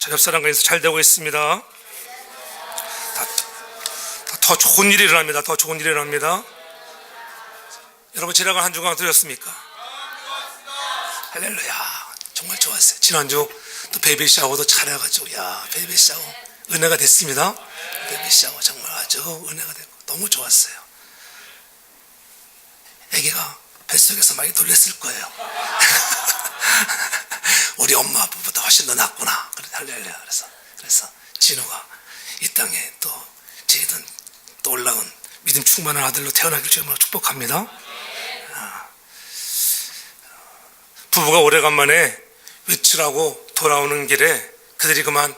옆사람과 인사 잘 되고 있습니다. 더 좋은 일이 일어납니다. 더 좋은 일이 일어납니다. 여러분, 지나간 한 주간 어떠셨습니까? 할렐루야. 정말 좋았어요. 지난주 또 베이비 샤워도 잘해가지고, 베이비 샤워 은혜가 됐습니다. 베이비 샤워 정말 아주 은혜가 됐고 너무 좋았어요. 아기가 뱃속에서 많이 놀랬을 거예요. 우리 엄마 아빠보다 훨씬 더 낫구나. 할렐루야. 그래서 진우가 이 땅에 또 저희든 또 올라온 믿음 충만한 아들로 태어나길 주님으로 축복합니다. 부부가 오래간만에 외출하고 돌아오는 길에 그들이 그만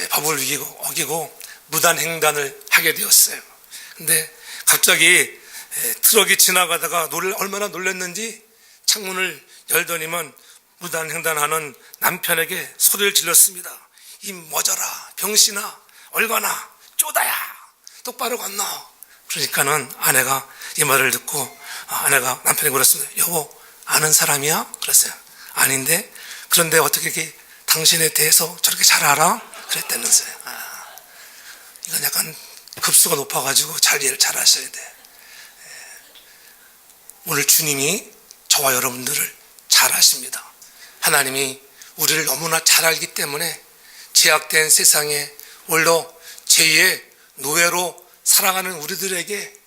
법을 어기고 무단횡단을 하게 되었어요. 근데 갑자기 트럭이 지나가다가 얼마나 놀랐는지 창문을 열더니만 무단횡단하는 남편에게 소리를 질렀습니다. 이 머저라, 병신아, 얼거나, 쪼다야, 똑바로 건너. 그러니까는 아내가 이 말을 듣고 아내가 남편에게 물었습니다. 여보, 아는 사람이야? 그랬어요. 아닌데, 그런데 어떻게 이렇게 당신에 대해서 저렇게 잘 알아? 그랬다면서요. 이건 약간 급수가 높아가지고 잘 이해를 잘 하셔야 돼. 오늘 주님이 저와 여러분들을 잘 아십니다. 하나님이 우리를 너무나 잘 알기 때문에 제약된 세상에 홀로 죄의 노예로 살아가는 우리들에게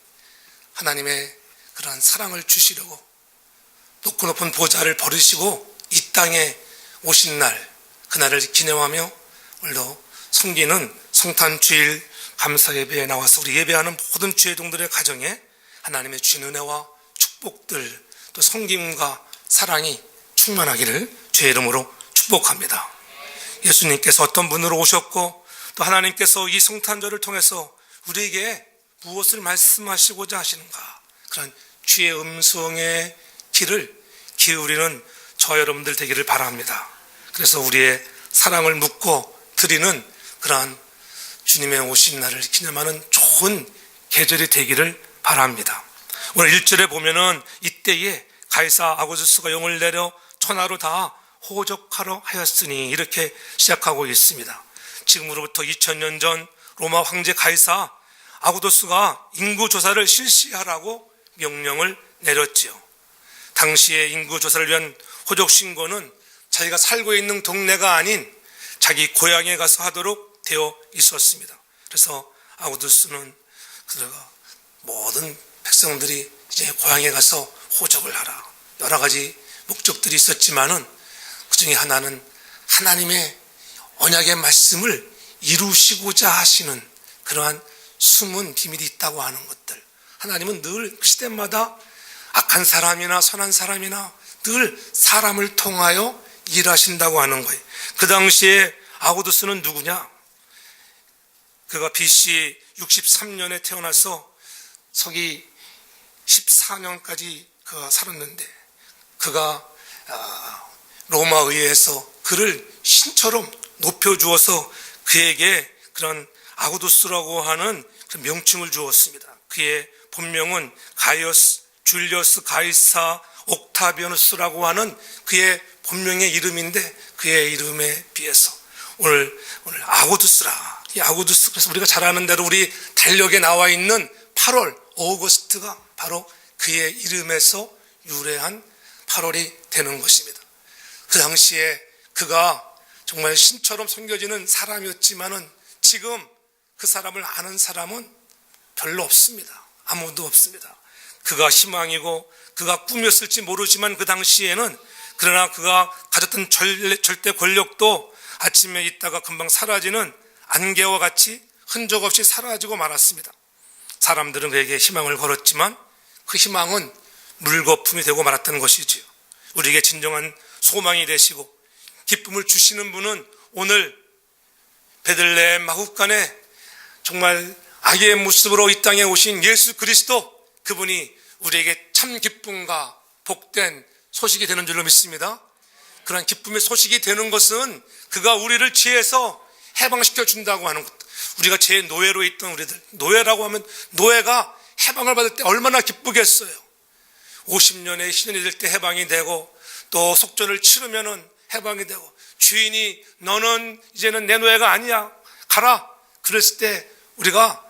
하나님의 그러한 사랑을 주시려고 높고 높은 보좌를 버리시고 이 땅에 오신 날, 그날을 기념하며 오늘도 섬기는 성탄주일 감사 예배에 나와서 우리 예배하는 모든 주의동들의 가정에 하나님의 주신 은혜와 축복들, 또 섬김과 사랑이 충만하기를 주의 이름으로 축복합니다. 예수님께서 어떤 분으로 오셨고 또 하나님께서 이 성탄절을 통해서 우리에게 무엇을 말씀하시고자 하시는가, 그런 주의 음성의 귀를 기울이는 저 여러분들 되기를 바랍니다. 그래서 우리의 사랑을 묻고 드리는 그러한 주님의 오신 날을 기념하는 좋은 계절이 되기를 바랍니다. 오늘 1절에 보면은 이때에 가이사 아구스가 영을 내려 천하로 다 호적하러 하였으니 이렇게 시작하고 있습니다. 지금으로부터 2000년 전 로마 황제 가이사 아구도스가 인구조사를 실시하라고 명령을 내렸지요. 당시에 인구조사를 위한 호적신고는 자기가 살고 있는 동네가 아닌 자기 고향에 가서 하도록 되어 있었습니다. 그래서 아구도스는 그가 모든 백성들이 이제 고향에 가서 호적을 하라, 여러 가지 목적들이 있었지만은 그 중에 하나는 하나님의 언약의 말씀을 이루시고자 하시는 그러한 숨은 비밀이 있다고 하는 것들. 하나님은 늘 그 시대마다 악한 사람이나 선한 사람이나 늘 사람을 통하여 일하신다고 하는 거예요. 그 당시에 아구도스는 누구냐? 그가 BC 63년에 태어나서 서기 14년까지 그가 살았는데, 그가 로마 의회에서 그를 신처럼 높여주어서 그에게 그런 아구도스라고 하는 그런 명칭을 주었습니다. 그의 본명은 가이어스 줄리어스 가이사 옥타비아누스라고 하는 그의 본명의 이름인데, 그의 이름에 비해서 오늘 아구도스라, 이 아구도스, 그래서 우리가 잘 아는 대로 우리 달력에 나와 있는 8월 오거스트가 바로 그의 이름에서 유래한 8월이 되는 것입니다. 그 당시에 그가 정말 신처럼 섬겨지는 사람이었지만은 지금 그 사람을 아는 사람은 별로 없습니다. 아무도 없습니다. 그가 희망이고 그가 꿈이었을지 모르지만 그 당시에는, 그러나 그가 가졌던 절대 권력도 아침에 있다가 금방 사라지는 안개와 같이 흔적 없이 사라지고 말았습니다. 사람들은 그에게 희망을 걸었지만 그 희망은 물거품이 되고 말았던 것이지요. 우리에게 진정한 소망이 되시고 기쁨을 주시는 분은 오늘 베들레헴 마후간에 정말 아기의 모습으로 이 땅에 오신 예수 그리스도, 그분이 우리에게 참 기쁨과 복된 소식이 되는 줄로 믿습니다. 그런 기쁨의 소식이 되는 것은 그가 우리를 죄에서 해방시켜 준다고 하는 것. 우리가 죄의 노예로 있던 우리들, 노예라고 하면 노예가 해방을 받을 때 얼마나 기쁘겠어요. 50년의 신년이 될 때 해방이 되고 또 속전을 치르면은 해방이 되고 주인이 너는 이제는 내 노예가 아니야, 가라, 그랬을 때 우리가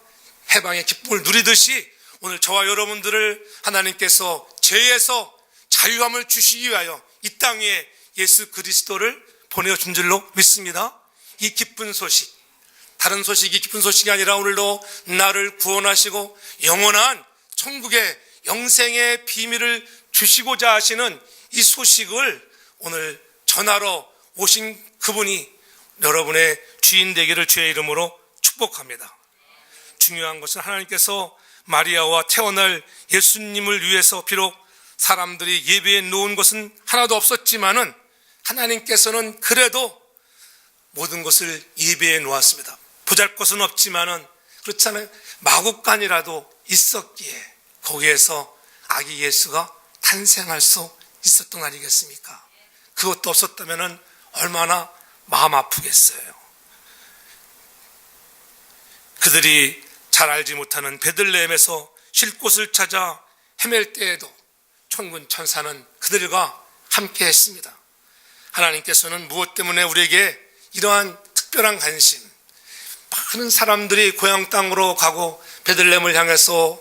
해방의 기쁨을 누리듯이 오늘 저와 여러분들을 하나님께서 죄에서 자유함을 주시기 위하여 이 땅 위에 예수 그리스도를 보내준 줄로 믿습니다. 이 기쁜 소식, 다른 소식이 기쁜 소식이 아니라 오늘도 나를 구원하시고 영원한 천국의 영생의 비밀을 주시고자 하시는 이 소식을 오늘 전하러 오신 그분이 여러분의 주인 되기를 주의 이름으로 축복합니다. 중요한 것은 하나님께서 마리아와 태어날 예수님을 위해서 비록 사람들이 예배해 놓은 것은 하나도 없었지만은 하나님께서는 그래도 모든 것을 예배해 놓았습니다. 보잘것은 없지만은 그렇잖아요. 마구간이라도 있었기에 거기에서 아기 예수가 탄생할 수 있었던 거 아니겠습니까? 그것도 없었다면은 얼마나 마음 아프겠어요. 그들이 잘 알지 못하는 베들레헴에서 쉴 곳을 찾아 헤맬 때에도 천군 천사는 그들과 함께 했습니다. 하나님께서는 무엇 때문에 우리에게 이러한 특별한 관심, 많은 사람들이 고향 땅으로 가고 베들레헴을 향해서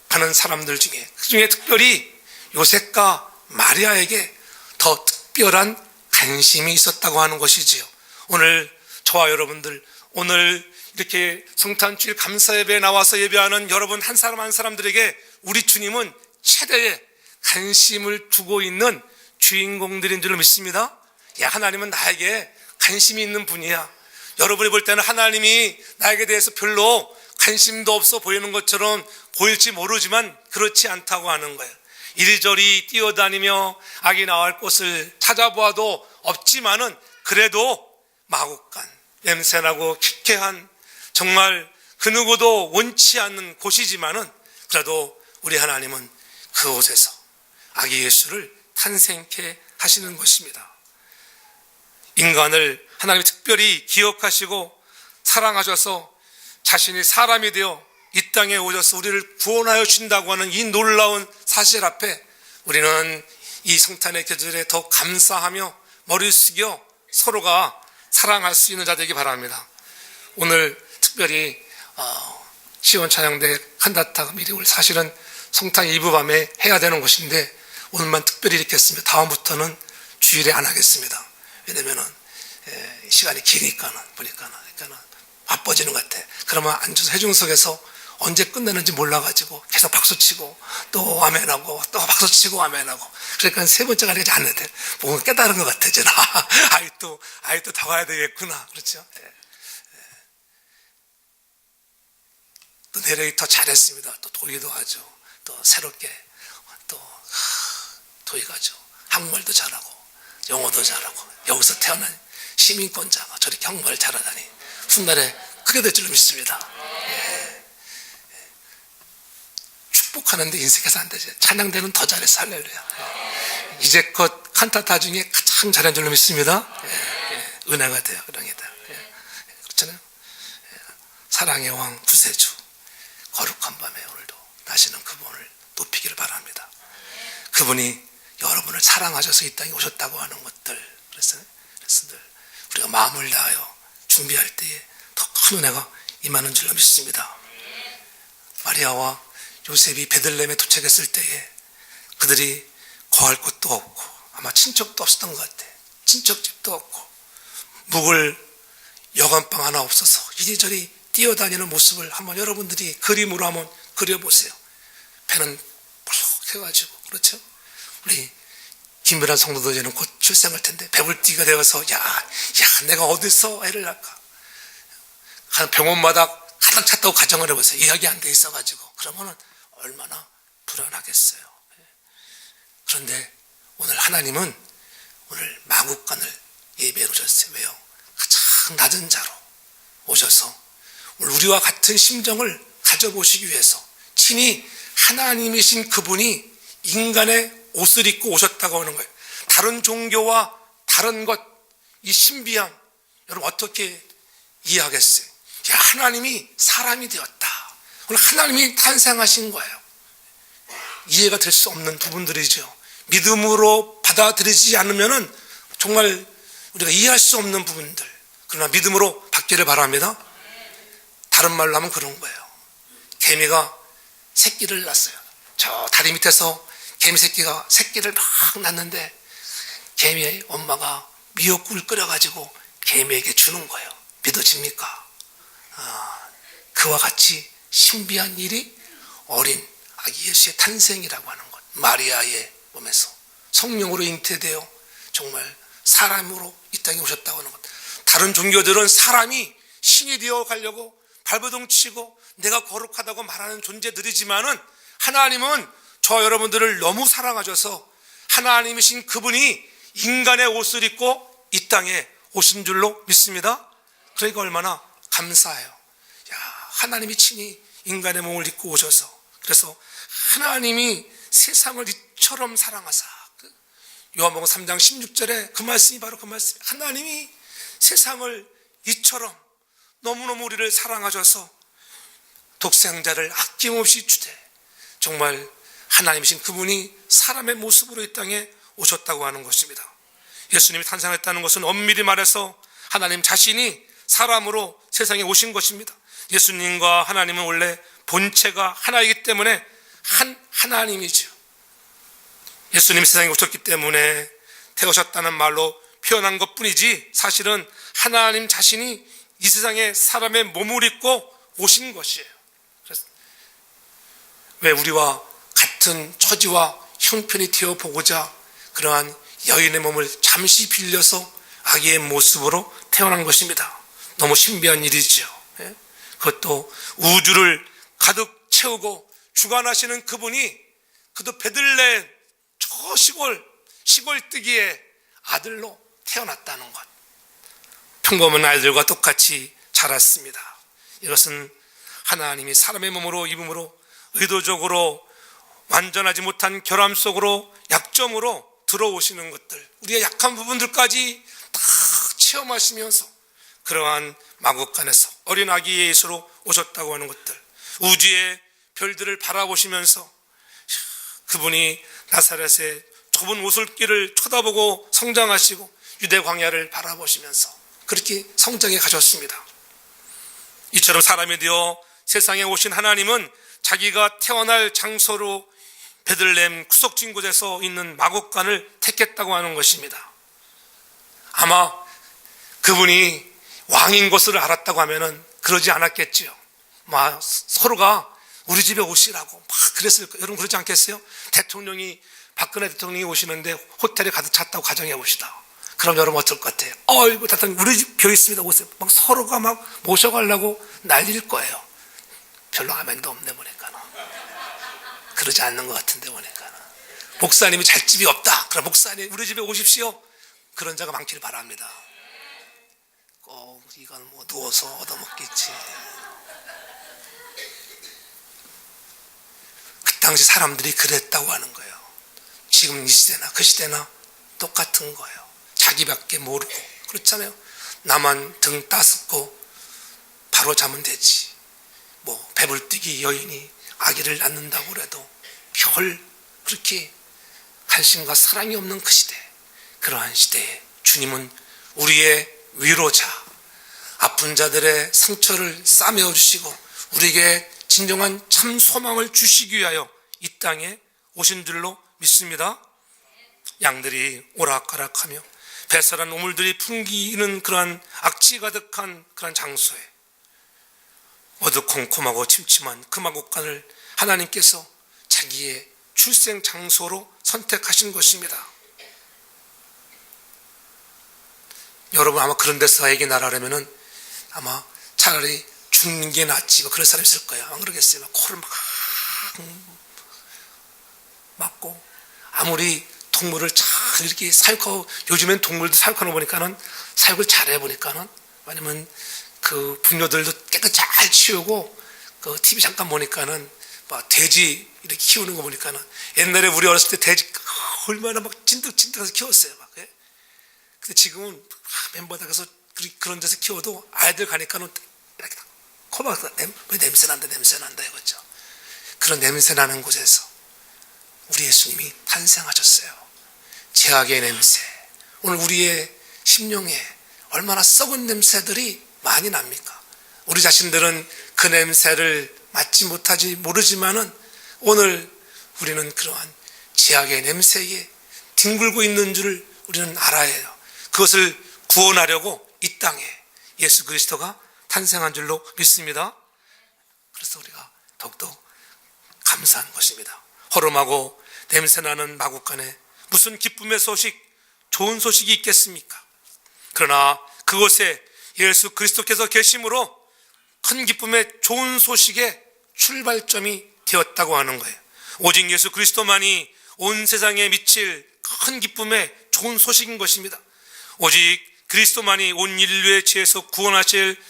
가는 사람들 중에 그중에 특별히 요셉과 마리아에게 더 특별한 관심이 있었다고 하는 것이지요. 오늘 저와 여러분들, 오늘 이렇게 성탄주일 감사예배에 나와서 예배하는 여러분 한 사람 한 사람들에게 우리 주님은 최대의 관심을 두고 있는 주인공들인 줄로 믿습니다. 하나님은 나에게 관심이 있는 분이야. 여러분이 볼 때는 하나님이 나에게 대해서 별로 관심도 없어 보이는 것처럼 보일지 모르지만 그렇지 않다고 하는 거예요. 이리저리 뛰어다니며 아기 나올 곳을 찾아보아도 없지만은 그래도 마구간, 냄새나고 퀴퀴한 정말 그 누구도 원치 않는 곳이지만은 그래도 우리 하나님은 그곳에서 아기 예수를 탄생케 하시는 것입니다. 인간을 하나님이 특별히 기억하시고 사랑하셔서 자신이 사람이 되어 이 땅에 오셔서 우리를 구원하여 주신다고 하는 이 놀라운 사실 앞에 우리는 이 성탄의 계절에 더 감사하며 머리 숙여 서로가 사랑할 수 있는 자 되기 바랍니다. 오늘 특별히 시온 찬양대 칸다타 미리올 사실은 성탄 이브 밤에 해야 되는 것인데 오늘만 특별히 이렇게 했습니다. 다음부터는 주일에 안 하겠습니다. 왜냐면은 시간이 기니까는 보니까는 바빠지는 것 같아. 그러면 앉아서 회중석에서 언제 끝내는지 몰라가지고 계속 박수치고 또 아멘하고 또 박수치고 아멘하고 그러니까 세 번째가 되지 않는데 뭔가 깨달은 것 같아. 이제 아직도 더 가야 되겠구나. 그렇죠? 또 내력이 더 잘했습니다. 또 도의도 하죠. 또 새롭게 또 도의가죠. 한국말도 잘하고 영어도 잘하고 여기서 태어난 시민권자가 저렇게 한국말 잘하다니 훗날에 크게 될 줄로 믿습니다. 축복하는데 인색해서 안 되죠. 찬양대는 더 잘해서 할렐루야. 이제껏 칸타타 중에 가장 잘한 줄로 믿습니다. 은혜가 돼요. 은혜다. 그렇잖아요. 사랑의 왕 구세주 거룩한 밤에 오늘도 나시는 그분을 높이기를 바랍니다. 그분이 여러분을 사랑하셔서 이 땅에 오셨다고 하는 것들 그래서 우리가 마음을 다하여 준비할 때에 더 큰 은혜가 임하는 줄로 믿습니다. 마리아와 요셉이 베들레헴에 도착했을 때에 그들이 거할 곳도 없고 아마 친척도 없었던 것 같아. 친척집도 없고 묵을 여관방 하나 없어서 이리저리 뛰어다니는 모습을 한번 여러분들이 그림으로 한번 그려보세요. 배는 펄럭 해가지고 그렇죠? 우리 김밀한 성도도 이제는 곧 출생할 텐데 배불띠가 되어서 야 내가 어디서 애를 낳을까? 한 병원마다 가득 찼다고 가정을 해보세요. 예약이 안 돼 있어가지고 그러면은 얼마나 불안하겠어요. 그런데 오늘 하나님은 오늘 마구간을 예배해 오셨어요. 왜요? 가장 낮은 자로 오셔서 오늘 우리와 같은 심정을 가져보시기 위해서 친히 하나님이신 그분이 인간의 옷을 입고 오셨다고 하는 거예요. 다른 종교와 다른 것, 이 신비함 여러분 어떻게 이해하겠어요? 하나님이 사람이 되었다. 오늘 하나님이 탄생하신 거예요. 이해가 될 수 없는 부분들이죠. 믿음으로 받아들이지 않으면은 정말 우리가 이해할 수 없는 부분들, 그러나 믿음으로 받기를 바랍니다. 다른 말로 하면 그런 거예요. 개미가 새끼를 낳았어요. 저 다리 밑에서 개미 새끼가 새끼를 막 낳는데 개미의 엄마가 미역국을 끓여가지고 개미에게 주는 거예요. 믿어집니까? 그와 같이 신비한 일이 어린 아기 예수의 탄생이라고 하는 것, 마리아의 몸에서 성령으로 잉태되어 정말 사람으로 이 땅에 오셨다고 하는 것. 다른 종교들은 사람이 신이 되어 가려고 발버둥 치고 내가 거룩하다고 말하는 존재들이지만은 하나님은 저 여러분들을 너무 사랑하셔서 하나님이신 그분이 인간의 옷을 입고 이 땅에 오신 줄로 믿습니다. 그러니까 얼마나 감사해요. 야, 하나님이 친히 인간의 몸을 입고 오셔서, 그래서 하나님이 세상을 이처럼 사랑하사, 요한복음 3장 16절에 그 말씀이 바로 그 말씀. 하나님이 세상을 이처럼 너무너무 우리를 사랑하셔서 독생자를 아낌없이 주되, 정말 하나님이신 그분이 사람의 모습으로 이 땅에 오셨다고 하는 것입니다. 예수님이 탄생했다는 것은 엄밀히 말해서 하나님 자신이 사람으로 세상에 오신 것입니다. 예수님과 하나님은 원래 본체가 하나이기 때문에 하나님이죠. 예수님이 세상에 오셨기 때문에 태어나셨다는 말로 표현한 것뿐이지 사실은 하나님 자신이 이 세상에 사람의 몸을 입고 오신 것이에요. 그래서 왜 우리와 같은 처지와 형편이 되어 보고자 그러한 여인의 몸을 잠시 빌려서 아기의 모습으로 태어난 것입니다. 너무 신비한 일이죠. 그것도 우주를 가득 채우고 주관하시는 그분이 그도 베들레헴 저 시골뜨기의 아들로 태어났다는 것. 평범한 아이들과 똑같이 자랐습니다. 이것은 하나님이 사람의 몸으로 입음으로 의도적으로 완전하지 못한 결함 속으로 약점으로 들어오시는 것들, 우리의 약한 부분들까지 다 체험하시면서 그러한 마국간에서 어린 아기 예수로 오셨다고 하는 것들, 우주의 별들을 바라보시면서 그분이 나사렛의 좁은 오솔길을 쳐다보고 성장하시고 유대 광야를 바라보시면서 그렇게 성장해 가셨습니다. 이처럼 사람이 되어 세상에 오신 하나님은 자기가 태어날 장소로 베들레헴 구석진 곳에서 있는 마국간을 택했다고 하는 것입니다. 아마 그분이 왕인 것을 알았다고 하면은 그러지 않았겠지요. 서로가 우리 집에 오시라고 막 그랬을 거예요. 여러분 그러지 않겠어요? 박근혜 대통령이 오시는데 호텔에 가득 찼다고 가정해 봅시다. 그럼 여러분 어떨 것 같아요? 어이구 대통령 우리 집 비어 있습니다. 오세요. 막 서로가 막 모셔가려고 난리일 거예요. 별로 아멘도 없네 보니까는. 그러지 않는 것 같은데 보니까는. 목사님이 잘 집이 없다. 그럼 목사님 우리 집에 오십시오. 그런 자가 많기를 바랍니다. 꼭 이건 뭐 누워서 얻어먹겠지. 그 당시 사람들이 그랬다고 하는 거예요. 지금 이 시대나 그 시대나 똑같은 거예요. 자기밖에 모르고 그렇잖아요. 나만 등 따숩고 바로 자면 되지. 뭐 배불뚝이 여인이 아기를 낳는다고 그래도 별 그렇게 관심과 사랑이 없는 그 시대, 그러한 시대에 주님은 우리의 위로자, 아픈 자들의 상처를 싸매어 주시고 우리에게 진정한 참 소망을 주시기 위하여 이 땅에 오신 줄로 믿습니다. 양들이 오락가락하며 배설한 우물들이 풍기는 그러한 악취 가득한 그러한 장소에 어두컴컴하고 침침한 그 마국간을 하나님께서 자기의 출생 장소로 선택하신 것입니다. 여러분 아마 그런 데서 아이에게 날아가려면은 아마 차라리 죽는 게 낫지 뭐 그런 사람이 있을 거예요. 안 그러겠어요? 막 코를 막 막고 아무리 동물을 잘 이렇게 사육하고, 요즘엔 동물도 사육하는 거 보니까는 사육을 잘해 보니까는, 왜냐면 그 분뇨들도 깨끗이 잘 치우고, 그 TV 잠깐 보니까는 막 돼지 이렇게 키우는 거 보니까는 옛날에 우리 어렸을 때 돼지 얼마나 막 진득진득해서 키웠어요. 막. 근데 지금은 맨바닥에서 그런 데서 키워도 아이들 가니까는 이렇게 코막 왜 냄새 난다 이거죠. 그런 냄새 나는 곳에서 우리 예수님이 탄생하셨어요. 죄악의 냄새, 오늘 우리의 심령에 얼마나 썩은 냄새들이 많이 납니까? 우리 자신들은 그 냄새를 맡지 못하지 모르지만은 오늘 우리는 그러한 죄악의 냄새에 뒹굴고 있는 줄을 우리는 알아야 해요. 그것을 구원하려고 이 땅에 예수 그리스도가 탄생한 줄로 믿습니다. 그래서 우리가 더욱더 감사한 것입니다. 허름하고 냄새나는 마국간에 무슨 기쁨의 소식, 좋은 소식이 있겠습니까? 그러나 그곳에 예수 그리스도께서 계심으로 큰 기쁨의 좋은 소식의 출발점이 되었다고 하는 거예요. 오직 예수 그리스도만이 온 세상에 미칠 큰 기쁨의 좋은 소식인 것입니다. 오직 그리스도만이 온 인류의 죄에서 구원하실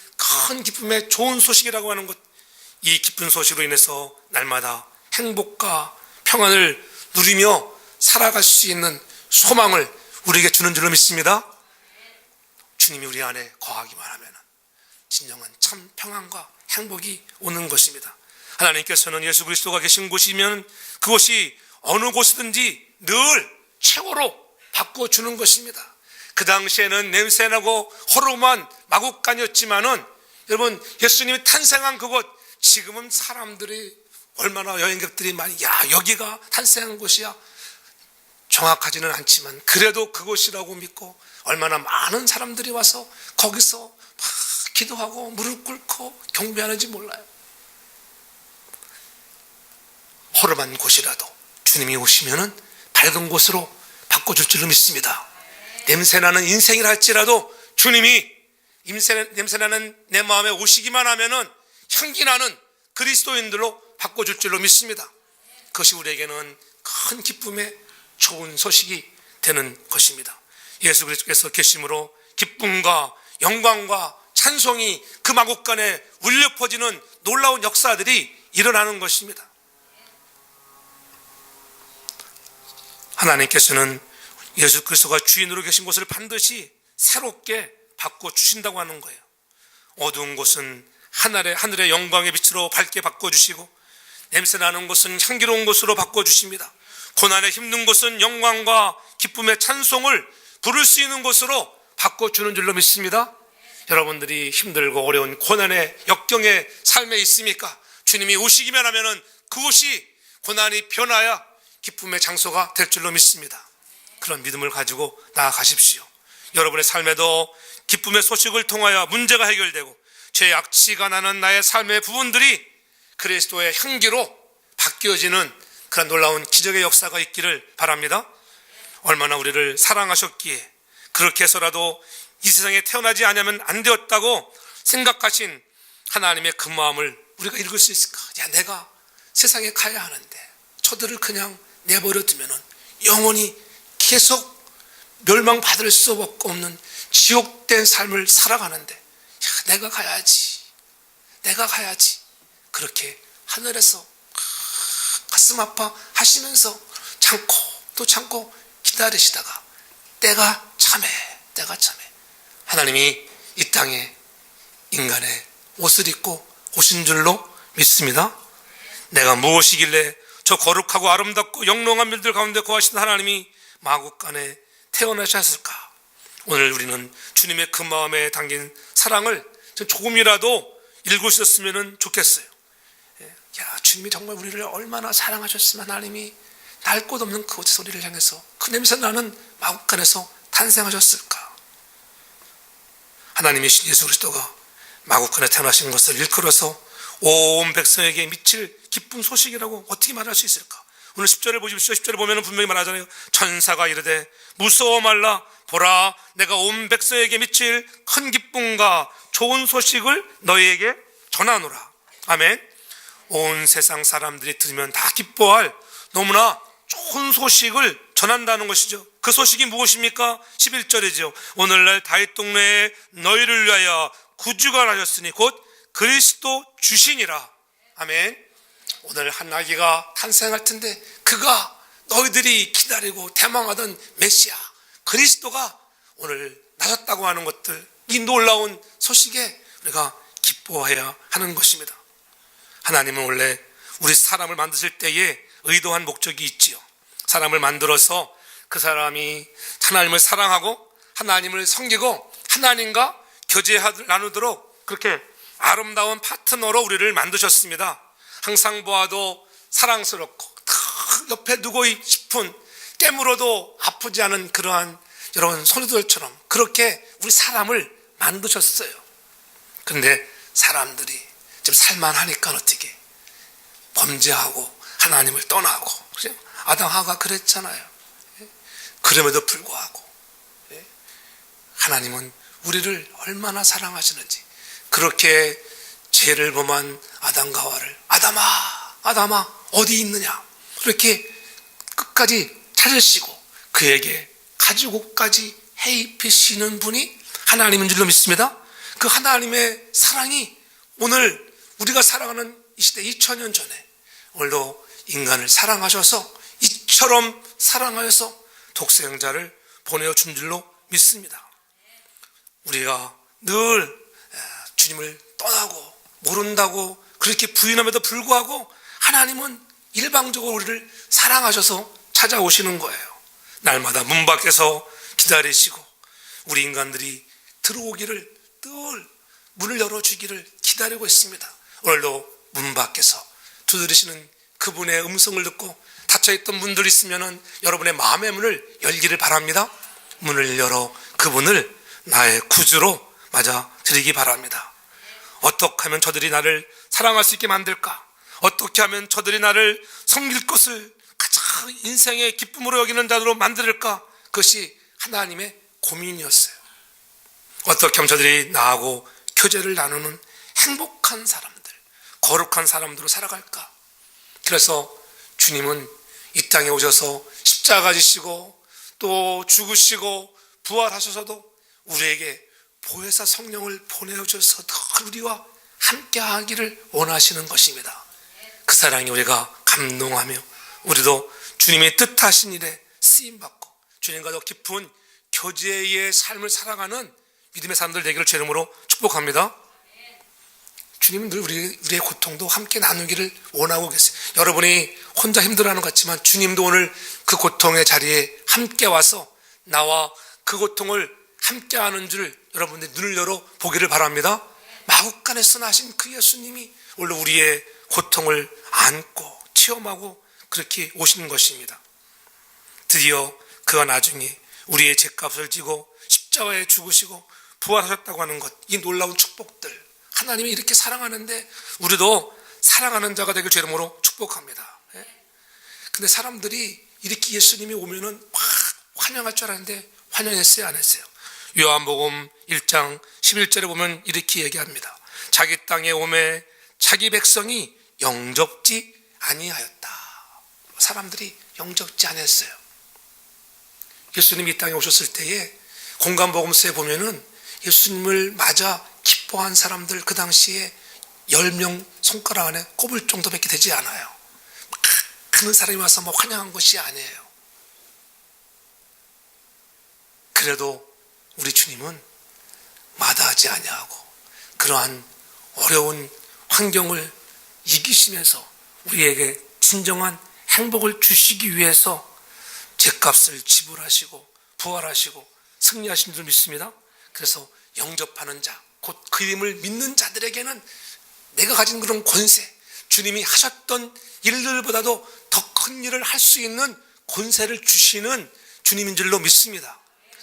큰 기쁨의 좋은 소식이라고 하는 것, 이 기쁜 소식으로 인해서 날마다 행복과 평안을 누리며 살아갈 수 있는 소망을 우리에게 주는 줄로 믿습니다. 주님이 우리 안에 거하기만 하면 진정한 참 평안과 행복이 오는 것입니다. 하나님께서는 예수 그리스도가 계신 곳이면 그곳이 어느 곳이든지 늘 최고로 바꿔주는 것입니다. 그 당시에는 냄새나고 허름한 마국간이었지만은 여러분, 예수님이 탄생한 그곳, 지금은 사람들이 얼마나 여행객들이 많이, 야, 여기가 탄생한 곳이야. 정확하지는 않지만 그래도 그곳이라고 믿고 얼마나 많은 사람들이 와서 거기서 막 기도하고 무릎 꿇고 경배하는지 몰라요. 허름한 곳이라도 주님이 오시면은 밝은 곳으로 바꿔줄 줄로 믿습니다. 냄새나는 인생이라 할지라도 주님이 냄새나는 내 마음에 오시기만 하면은 향기나는 그리스도인들로 바꿔줄 줄로 믿습니다. 그것이 우리에게는 큰 기쁨의 좋은 소식이 되는 것입니다. 예수 그리스도께서 계심으로 기쁨과 영광과 찬송이 그 마국간에 울려 퍼지는 놀라운 역사들이 일어나는 것입니다. 하나님께서는 예수 그리스도가 주인으로 계신 곳을 반드시 새롭게 바꿔주신다고 하는 거예요. 어두운 곳은 하늘의 영광의 빛으로 밝게 바꿔주시고, 냄새나는 곳은 향기로운 곳으로 바꿔주십니다. 고난에 힘든 곳은 영광과 기쁨의 찬송을 부를 수 있는 곳으로 바꿔주는 줄로 믿습니다. 여러분들이 힘들고 어려운 고난의 역경의 삶에 있습니까? 주님이 오시기만 하면은 그곳이 고난이 변하여 기쁨의 장소가 될 줄로 믿습니다. 그런 믿음을 가지고 나아가십시오. 여러분의 삶에도 기쁨의 소식을 통하여 문제가 해결되고 죄의 악취가 나는 나의 삶의 부분들이 그리스도의 향기로 바뀌어지는 그런 놀라운 기적의 역사가 있기를 바랍니다. 얼마나 우리를 사랑하셨기에 그렇게 해서라도 이 세상에 태어나지 않으면 안 되었다고 생각하신 하나님의 그 마음을 우리가 읽을 수 있을까? 야, 내가 세상에 가야 하는데 저들을 그냥 내버려 두면은 영원히 계속 멸망받을 수 없는 지옥된 삶을 살아가는데, 야, 내가 가야지. 그렇게 하늘에서 가슴 아파 하시면서 참고 또 참고 기다리시다가 때가 참해. 하나님이 이 땅에 인간의 옷을 입고 오신 줄로 믿습니다. 내가 무엇이길래 저 거룩하고 아름답고 영롱한 별들 가운데 거하시는 하나님이 마국간에 태어나셨을까? 오늘 우리는 주님의 그 마음에 담긴 사랑을 조금이라도 읽으셨으면 좋겠어요. 야, 주님이 정말 우리를 얼마나 사랑하셨으면 하나님이 날 곳 없는 그곳에서 우리를 향해서 그 냄새나는 마국간에서 탄생하셨을까? 하나님이신 예수 그리스도가 마국간에 태어나신 것을 일컬어서 온 백성에게 미칠 기쁜 소식이라고 어떻게 말할 수 있을까? 오늘 10절을 보십시오. 10절을 보면 분명히 말하잖아요. 천사가 이르되 무서워 말라. 보라, 내가 온 백성에게 미칠 큰 기쁨과 좋은 소식을 너희에게 전하노라. 아멘. 온 세상 사람들이 들으면 다 기뻐할 너무나 좋은 소식을 전한다는 것이죠. 그 소식이 무엇입니까? 11절이죠. 오늘날 다윗 동네에 너희를 위하여 구주가 나셨으니 곧 그리스도 주시니라. 아멘. 오늘 한 아기가 탄생할 텐데 그가 너희들이 기다리고 대망하던 메시아 그리스도가 오늘 나셨다고 하는 것들, 이 놀라운 소식에 우리가 기뻐해야 하는 것입니다. 하나님은 원래 우리 사람을 만드실 때에 의도한 목적이 있지요. 사람을 만들어서 그 사람이 하나님을 사랑하고 하나님을 섬기고 하나님과 교제 나누도록 그렇게 아름다운 파트너로 우리를 만드셨습니다. 항상 보아도 사랑스럽고 옆에 두고 싶은, 깨물어도 아프지 않은 그러한 여러분 소녀들처럼 그렇게 우리 사람을 만드셨어요. 그런데 사람들이 좀 살만하니까 어떻게 범죄하고 하나님을 떠나고, 아담 하와가 그랬잖아요. 그럼에도 불구하고 하나님은 우리를 얼마나 사랑하시는지, 그렇게 죄를 범한 아담과 하와를 아담아 어디 있느냐 그렇게 끝까지 찾으시고 그에게 가지고까지 해입히시는 분이 하나님인 줄로 믿습니다. 그 하나님의 사랑이 오늘 우리가 살아가는 이 시대 2000년 전에 오늘도 인간을 사랑하셔서 이처럼 사랑하여서 독생자를 보내준 줄로 믿습니다. 우리가 늘 주님을 떠나고 모른다고 그렇게 부인함에도 불구하고 하나님은 일방적으로 우리를 사랑하셔서 찾아오시는 거예요. 날마다 문 밖에서 기다리시고 우리 인간들이 들어오기를 늘 문을 열어주기를 기다리고 있습니다. 오늘도 문 밖에서 두드리시는 그분의 음성을 듣고 닫혀있던 문들이 있으면 여러분의 마음의 문을 열기를 바랍니다. 문을 열어 그분을 나의 구주로 맞아 드리기 바랍니다. 어떻게 하면 저들이 나를 사랑할 수 있게 만들까? 어떻게 하면 저들이 나를 섬길 것을 가장 인생의 기쁨으로 여기는 자로 만들까? 그것이 하나님의 고민이었어요. 어떻게 하면 저들이 나하고 교제를 나누는 행복한 사람들, 거룩한 사람들로 살아갈까? 그래서 주님은 이 땅에 오셔서 십자가 지시고 또 죽으시고 부활하셔서도 우리에게 보혜사 성령을 보내주셔서 늘 우리와 함께하기를 원하시는 것입니다. 그 사랑이 우리가 감동하며 우리도 주님의 뜻하신 일에 쓰임받고 주님과 더 깊은 교제의 삶을 살아가는 믿음의 사람들 되기를 주 이름으로 축복합니다. 주님은 늘 우리의 고통도 함께 나누기를 원하고 계세요. 여러분이 혼자 힘들어하는 것 같지만 주님도 오늘 그 고통의 자리에 함께 와서 나와 그 고통을 함께하는 줄 여러분들이 눈을 열어 보기를 바랍니다. 마국간에서 나신 그 예수님이 오늘 우리의 고통을 안고 체험하고 그렇게 오시는 것입니다. 드디어 그가 나중에 우리의 죄값을 지고 십자가에 죽으시고 부활하셨다고 하는 것, 이 놀라운 축복들, 하나님이 이렇게 사랑하는데 우리도 사랑하는 자가 되길 주 이름으로 축복합니다. 근데 사람들이 이렇게 예수님이 오면은 막 환영할 줄 알았는데 환영했어요, 안 했어요? 요한복음 1장 11절에 보면 이렇게 얘기합니다. 자기 땅에 오매 자기 백성이 영접지 아니하였다. 사람들이 영접지 않았어요. 예수님이 이 땅에 오셨을 때에 공간복음서에 보면은 예수님을 맞아 기뻐한 사람들 그 당시에 10명 손가락 안에 꼽을 정도밖에 되지 않아요. 큰 사람이 와서 뭐 환영한 것이 아니에요. 그래도 우리 주님은 마다하지 아니하고 그러한 어려운 환경을 이기시면서 우리에게 진정한 행복을 주시기 위해서 죄값을 지불하시고 부활하시고 승리하신 줄 믿습니다. 그래서 영접하는 자, 곧 그 이름을 믿는 자들에게는 내가 가진 그런 권세, 주님이 하셨던 일들보다도 더 큰 일을 할 수 있는 권세를 주시는 주님인 줄로 믿습니다.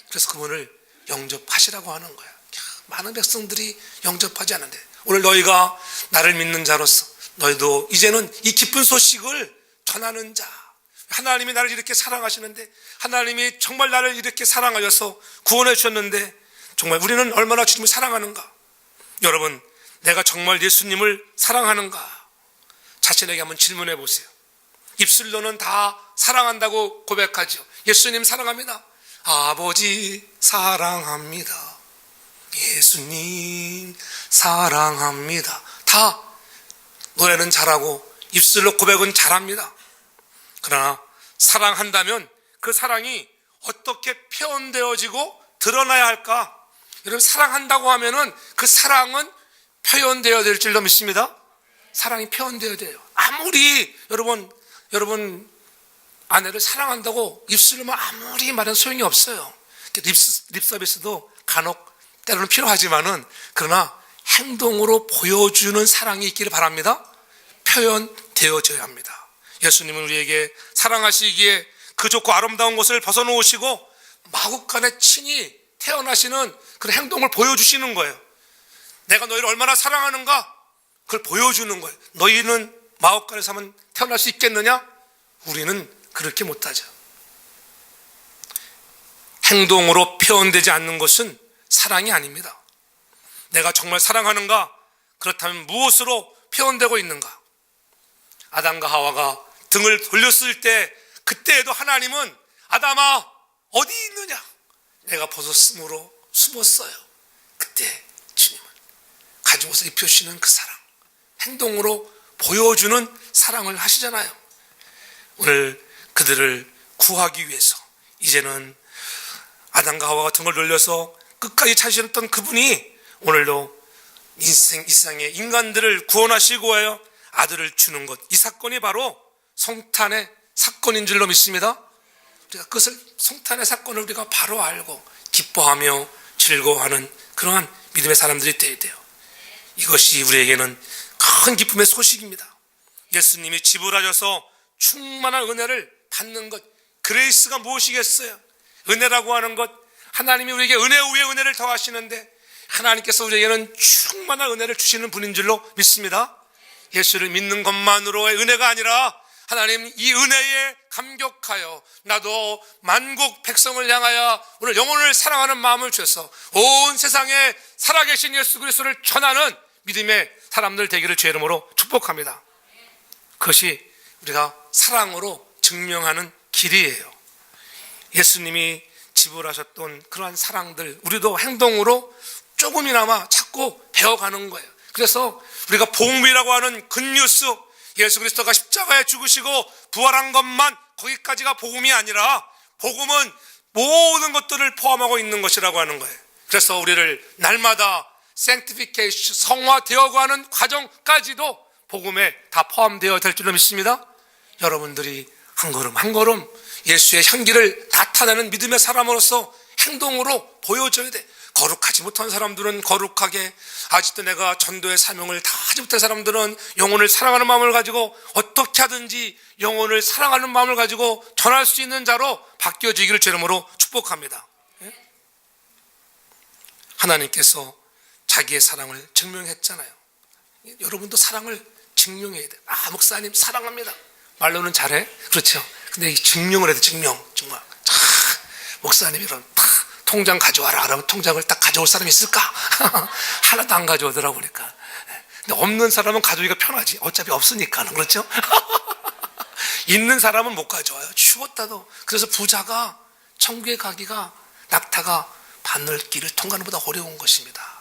그래서 그분을 영접하시라고 하는 거예요. 많은 백성들이 영접하지 않는데 오늘 너희가 나를 믿는 자로서 너희도 이제는 이 기쁜 소식을 전하는 자, 하나님이 나를 이렇게 사랑하시는데 하나님이 정말 나를 이렇게 사랑하셔서 구원해 주셨는데 정말 우리는 얼마나 주님을 사랑하는가? 여러분, 내가 정말 예수님을 사랑하는가? 자신에게 한번 질문해 보세요. 입술로는 다 사랑한다고 고백하죠. 예수님 사랑합니다. 아버지 사랑합니다. 예수님 사랑합니다. 다 노래는 잘하고 입술로 고백은 잘합니다. 그러나 사랑한다면 그 사랑이 어떻게 표현되어지고 드러나야 할까? 여러분, 사랑한다고 하면은 그 사랑은 표현되어야 될 줄로 믿습니다. 사랑이 표현되어야 돼요. 아무리 여러분 아내를 사랑한다고 입술로만 아무리 말해도 소용이 없어요. 립 서비스도 간혹 때로는 필요하지만은 그러나 행동으로 보여주는 사랑이 있기를 바랍니다. 표현되어져야 합니다. 예수님은 우리에게 사랑하시기에 그 좋고 아름다운 것을 벗어놓으시고 마국간에 친히 태어나시는 그런 행동을 보여주시는 거예요. 내가 너희를 얼마나 사랑하는가 그걸 보여주는 거예요. 너희는 마국간에서 한번 태어날 수 있겠느냐? 우리는 그렇게 못하죠. 행동으로 표현되지 않는 것은 사랑이 아닙니다. 내가 정말 사랑하는가? 그렇다면 무엇으로 표현되고 있는가? 아담과 하와가 등을 돌렸을 때 그때에도 하나님은 아담아 어디 있느냐? 내가 벗었으므로 숨었어요. 그때 주님은 가진 옷을 입혀주시는 그 사랑, 행동으로 보여주는 사랑을 하시잖아요. 오늘 그들을 구하기 위해서 이제는 아담과 하와가 등을 돌려서 끝까지 찾으셨던 그분이 오늘도 이 세상의 인간들을 구원하시고 하여 아들을 주는 것, 이 사건이 바로 성탄의 사건인 줄로 믿습니다. 우리가 그것을 성탄의 사건을 우리가 바로 알고 기뻐하며 즐거워하는 그러한 믿음의 사람들이 되어야 돼요. 이것이 우리에게는 큰 기쁨의 소식입니다. 예수님이 지불하셔서 충만한 은혜를 받는 것, 그레이스가 무엇이겠어요? 은혜라고 하는 것, 하나님이 우리에게 은혜 위에 은혜를 더하시는데 하나님께서 우리에게는 충만한 은혜를 주시는 분인 줄로 믿습니다. 예수를 믿는 것만으로의 은혜가 아니라 하나님 이 은혜에 감격하여 나도 만국 백성을 향하여 오늘 영혼을 사랑하는 마음을 주셔서 온 세상에 살아계신 예수 그리스도를 전하는 믿음의 사람들 되기를 주의 이름으로 축복합니다. 그것이 우리가 사랑으로 증명하는 길이에요. 예수님이 지불하셨던 그러한 사랑들 우리도 행동으로 조금이나마 찾고 배워가는 거예요. 그래서 우리가 복음이라고 하는 굿뉴스, 예수 그리스도가 십자가에 죽으시고 부활한 것만 거기까지가 복음이 아니라 복음은 모든 것들을 포함하고 있는 것이라고 하는 거예요. 그래서 우리를 날마다 sanctification, 성화되어가는 과정까지도 복음에 다 포함되어 될 줄로 믿습니다. 여러분들이 한 걸음 한 걸음 예수의 향기를 나타내는 믿음의 사람으로서 행동으로 보여줘야 돼. 거룩하지 못한 사람들은 거룩하게, 아직도 내가 전도의 사명을 다 하지 못한 사람들은 영혼을 사랑하는 마음을 가지고 어떻게 하든지 영혼을 사랑하는 마음을 가지고 전할 수 있는 자로 바뀌어지기를 주 이름으로 축복합니다. 하나님께서 자기의 사랑을 증명했잖아요. 여러분도 사랑을 증명해야 돼. 아, 목사님 사랑합니다. 말로는 잘해. 그렇죠. 근데 증명을 해야 돼. 증명. 정말 목사님 이런 통장 가져와라. 그러면 통장을 딱 가져올 사람이 있을까? 하나도 안 가져오더라 보니까. 근데 없는 사람은 가져오기가 편하지. 어차피 없으니까는. 그렇죠? 있는 사람은 못 가져와요. 죽었다도. 그래서 부자가 천국에 가기가 낙타가 바늘길을 통과하는 것보다 어려운 것입니다.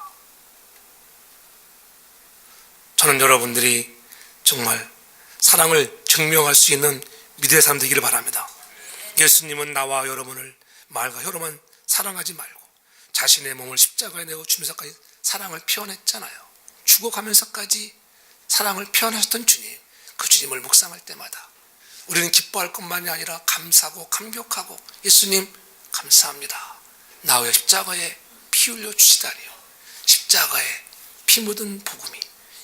저는 여러분들이 정말 사랑을 증명할 수 있는 믿음의 사람 되기를 바랍니다. 예수님은 나와 여러분을 말과 혀로만 사랑하지 말고 자신의 몸을 십자가에 내어 주면서까지 사랑을 표현했잖아요. 죽어가면서까지 사랑을 표현하셨던 주님, 그 주님을 묵상할 때마다 우리는 기뻐할 것만이 아니라 감사하고 감격하고, 예수님 감사합니다. 나 왜 십자가에 피 흘려 주시다니요. 십자가에 피 묻은 복음이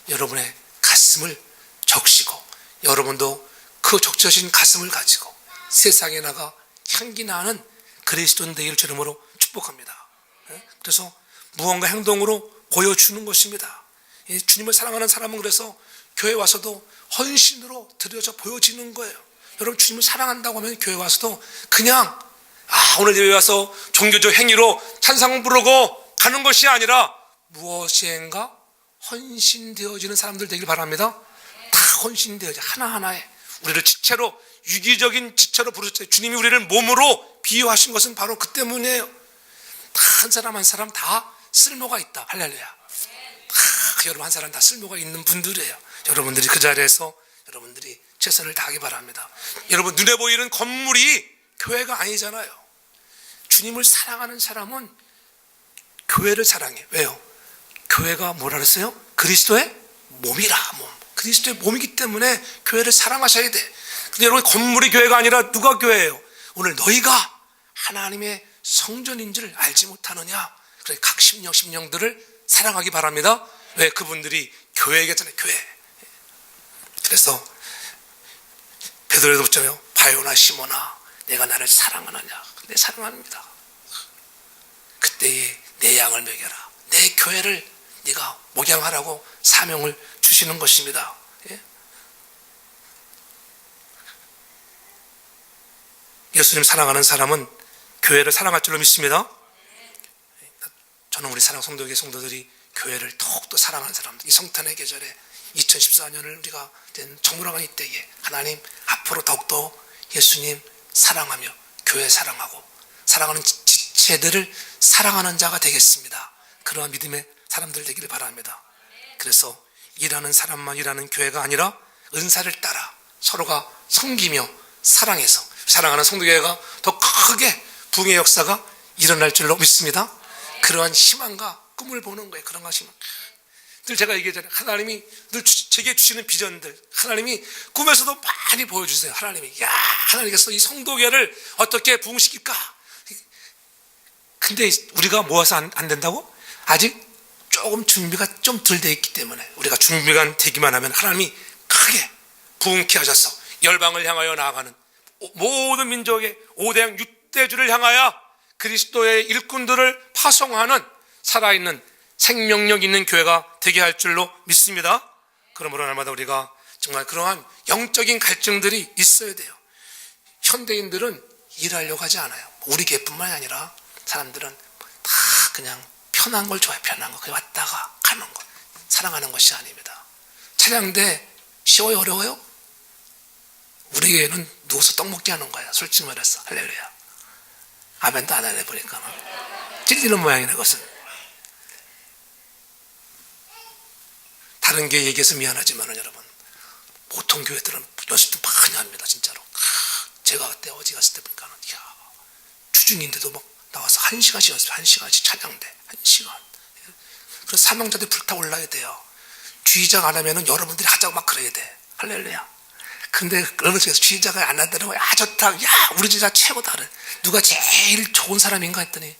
여러분의 가슴을 적시고 여러분도 그 적셔진 가슴을 가지고 세상에 나가 향기 나는 그리스도인 되기를 주 이름으로 축복합니다. 그래서 무언가 행동으로 보여주는 것입니다. 주님을 사랑하는 사람은 그래서 교회 와서도 헌신으로 드려져 보여지는 거예요. 여러분, 주님을 사랑한다고 하면 교회 와서도 그냥 오늘 예배 와서 종교적 행위로 찬상 부르고 가는 것이 아니라 무엇인가 헌신되어지는 사람들 되길 바랍니다. 다 헌신되어져 하나하나에 우리를 지체로, 유기적인 지체로 부르셨어요. 주님이 우리를 몸으로 비유하신 것은 바로 그 때문이에요. 다 한 사람 한 사람 다 쓸모가 있다. 할렐루야. 다 여러분 한 사람 다 쓸모가 있는 분들이에요. 여러분들이 그 자리에서 여러분들이 최선을 다하기 바랍니다. 여러분, 눈에 보이는 건물이 교회가 아니잖아요. 주님을 사랑하는 사람은 교회를 사랑해. 왜요? 교회가 뭐라 그랬어요? 그리스도의 몸이라. 몸. 그리스도의 몸이기 때문에 교회를 사랑하셔야 돼. 근데 여러분, 건물이 교회가 아니라 누가 교회예요? 오늘 너희가 하나님의 성전인 줄 알지 못하느냐. 그래, 각 심령들을 사랑하기 바랍니다. 왜? 그분들이 교회겠잖아요. 교회. 그래서 베드로에도 묻잖아요. 바요나 시모나, 내가 나를 사랑하느냐. 내 사랑합니다. 그때에 내 양을 먹여라. 내 교회를 네가 목양하라고 사명을 주시는 것입니다. 예? 예수님 사랑하는 사람은 교회를 사랑할 줄로 믿습니다. 저는 우리 사랑 성도들이 교회를 더욱더 사랑하는 사람들, 이 성탄의 계절에 2014년을 우리가 정물어가는 이때에 하나님 앞으로 더욱더 예수님 사랑하며 교회 사랑하고 사랑하는 지체들을 사랑하는 자가 되겠습니다. 그러한 믿음의 사람들 되기를 바랍니다. 그래서 일하는 사람만 일하는 교회가 아니라 은사를 따라 서로가 섬기며 사랑해서 사랑하는 성도교회가 더 크게 부흥의 역사가 일어날 줄로 믿습니다. 그러한 희망과 꿈을 보는 거예요. 그런 희망. 늘 제가 얘기했잖아요. 하나님이 늘 제게 주시는 비전들, 하나님이 꿈에서도 많이 보여주세요. 하나님이 하나님께서 이 성도교회를 어떻게 부흥시킬까? 근데 우리가 모아서 안 된다고? 아직 조금 준비가 좀 덜 돼 있기 때문에 우리가 준비가 되기만 하면 하나님이 크게 부흥케 하셔서 열방을 향하여 나아가는 모든 민족의 5대 6대주를 향하여 그리스도의 일꾼들을 파송하는 살아있는 생명력 있는 교회가 되게 할 줄로 믿습니다. 그러므로 날마다 우리가 정말 그러한 영적인 갈증들이 있어야 돼요. 현대인들은 일하려고 하지 않아요. 우리 교회뿐만이 아니라 사람들은 다 그냥 편한 걸 좋아해요. 편한 거. 그냥 왔다가 가는 거. 사랑하는 것이 아닙니다. 찬양대 쉬워요? 어려워요? 우리 교회는 누워서 떡 먹게 하는 거예요. 솔직히 말해서. 할렐루야. 아멘도 안 하네 보니까. 찔리는 모양이네 그것은. 다른 교회 얘기해서 미안하지만 여러분, 보통 교회들은 연습도 많이 합니다. 진짜로. 제가 그때 어디 갔을 때 보니까 주중인데도 막 나와서 1시간씩 연습, 1시간씩 찬양대 1시간. 그래서 사명자들이 불타올라야 돼요. 주의자가 안 하면은 여러분들이 하자고 막 그래야 돼. 할렐루야. 근데 어느 쪽에서 주의자가 안 한다는 거야. 좋다. 우리 주의자 최고다. 누가 제일 좋은 사람인가 했더니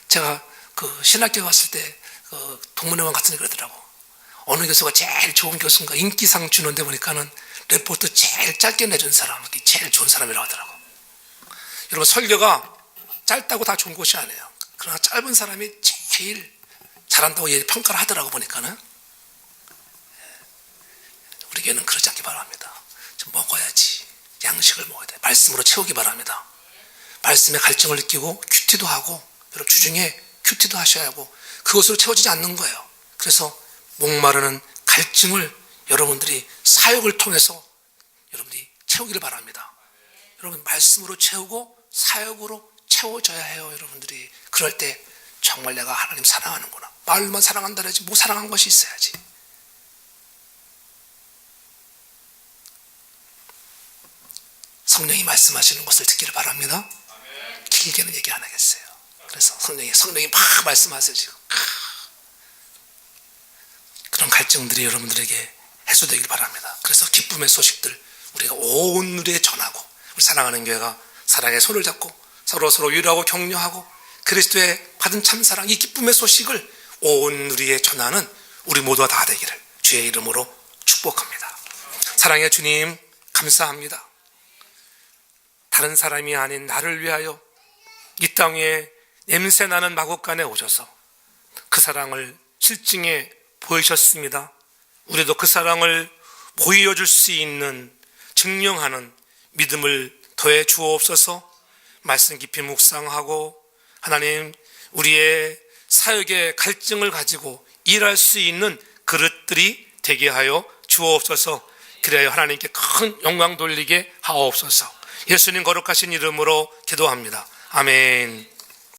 제가 그 신학교 갔을 때 그 동문회관 갔더니 그러더라고. 어느 교수가 제일 좋은 교수인가 인기상 주는데 보니까는 레포트 제일 짧게 내준 사람이 제일 좋은 사람이라고 하더라고. 여러분, 설교가 짧다고 다 좋은 것이 아니에요. 그러나 짧은 사람이 제일 잘한다고 평가를 하더라고 보니까는. 우리 교회는 그러지 않기 바랍니다. 좀 먹어야지. 양식을 먹어야 돼. 말씀으로 채우기 바랍니다. 말씀의 갈증을 느끼고 큐티도 하고, 여러분 주중에 큐티도 하셔야 하고, 그것으로 채워지지 않는 거예요. 그래서 목마르는 갈증을 여러분들이 사역을 통해서 여러분들이 채우기를 바랍니다. 여러분 말씀으로 채우고 사역으로 채워져야 해요. 여러분들이 그럴 때 정말 내가 하나님 사랑하는구나. 말로만 사랑한다 그러지 뭐 사랑한 것이 있어야지. 성령이 말씀하시는 것을 듣기를 바랍니다. 길게는 얘기 안 하겠어요. 그래서 성령이 막 말씀하세요. 지금 그런 갈증들이 여러분들에게 해소되길 바랍니다. 그래서 기쁨의 소식들 우리가 온 누리에 전하고, 우리 사랑하는 교회가 사랑의 손을 잡고 서로 위로하고 격려하고 그리스도의 받은 참사랑, 이 기쁨의 소식을 온 누리에 전하는 우리 모두가 다 되기를 주의 이름으로 축복합니다. 사랑의 주님, 감사합니다. 다른 사람이 아닌 나를 위하여 이 땅에 냄새나는 마곡간에 오셔서 그 사랑을 실증에 보이셨습니다. 우리도 그 사랑을 보여줄 수 있는, 증명하는 믿음을 더해 주옵소서. 말씀 깊이 묵상하고 하나님, 우리의 사역의 갈증을 가지고 일할 수 있는 그릇들이 되게 하여 주옵소서. 그래야 하나님께 큰 영광 돌리게 하옵소서. 예수님 거룩하신 이름으로 기도합니다. 아멘.